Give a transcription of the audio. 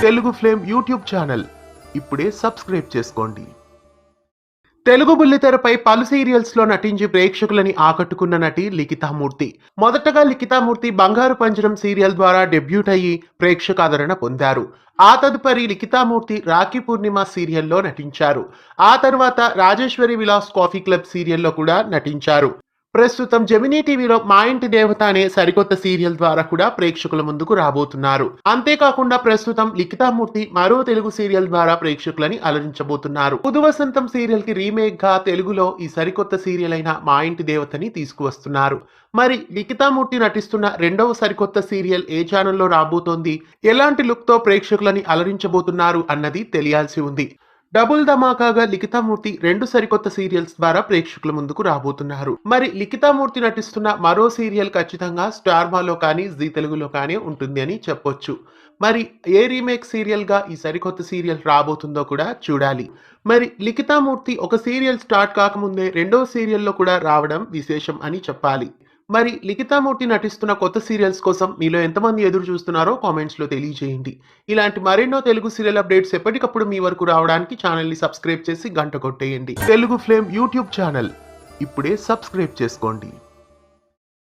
Telugu flame YouTube channel ఇప్పుడే subscribe చేసుకోండి. తెలుగు బుల్లితెరపై పలు సీరియల్స్ లో నటించి ప్రేక్షకులని ఆకట్టుకున్న నటి లిఖితామూర్తి. మొదటగా లిఖితామూర్తి బంగారు పంజరం సీరియల్ ద్వారా డెబ్యూట్ అయ్యి ప్రేక్షకాదరణ పొందారు. ఆ తదుపరి లిఖితామూర్తి రాఖీ పూర్ణిమ సీరియల్లో నటించారు. ఆ తర్వాత రాజేశ్వరి విలాస్ కాఫీ క్లబ్ సీరియల్లో కూడా నటించారు. ప్రస్తుతం జెమినీ టీవీలో మా ఇంటి దేవత అనే సరికొత్త సీరియల్ ద్వారా కూడా ప్రేక్షకుల ముందుకు రాబోతున్నారు. అంతేకాకుండా ప్రస్తుతం లిఖితామూర్తి మరో తెలుగు సీరియల్ ద్వారా ప్రేక్షకులని అలరించబోతున్నారు. పుదు వసంతం సీరియల్ కి రీమేక్ గా తెలుగులో ఈ సరికొత్త సీరియల్ అయిన మా ఇంటి దేవతని తీసుకువస్తున్నారు. మరి లిఖితామూర్తి నటిస్తున్న రెండవ సరికొత్త సీరియల్ ఏ ఛానల్లో రాబోతోంది, ఎలాంటి లుక్ తో ప్రేక్షకులని అలరించబోతున్నారు అన్నది తెలియాల్సి ఉంది. డబుల్ ధమాకాగా లిఖితామూర్తి రెండు సరికొత్త సీరియల్స్ ద్వారా ప్రేక్షకుల ముందుకు రాబోతున్నారు. మరి లిఖితామూర్తి నటిస్తున్న మరో సీరియల్ ఖచ్చితంగా స్టార్ మాలో కానీ జీ తెలుగులో కానీ ఉంటుంది అని చెప్పొచ్చు. మరి ఏ రీమేక్ సీరియల్ గా ఈ సరికొత్త సీరియల్ రాబోతుందో కూడా చూడాలి. మరి లిఖితామూర్తి ఒక సీరియల్ స్టార్ట్ కాకముందే రెండవ సీరియల్లో కూడా రావడం విశేషం అని చెప్పాలి. మరి లిఖితామూర్తి నటిస్తున్న కొత్త సీరియల్స్ కోసం మీలో ఎంతమంది ఎదురు చూస్తున్నారో కామెంట్స్ లో తెలియజేయండి. ఇలాంటి మరెన్నో తెలుగు సీరియల్ అప్డేట్స్ ఎప్పటికప్పుడు మీ వరకు రావడానికి ఛానల్ ని సబ్స్క్రైబ్ చేసి గంట కొట్టేయండి. తెలుగు ఫ్లేమ్ యూట్యూబ్ ఛానల్ ఇప్పుడే సబ్స్క్రైబ్ చేసుకోండి.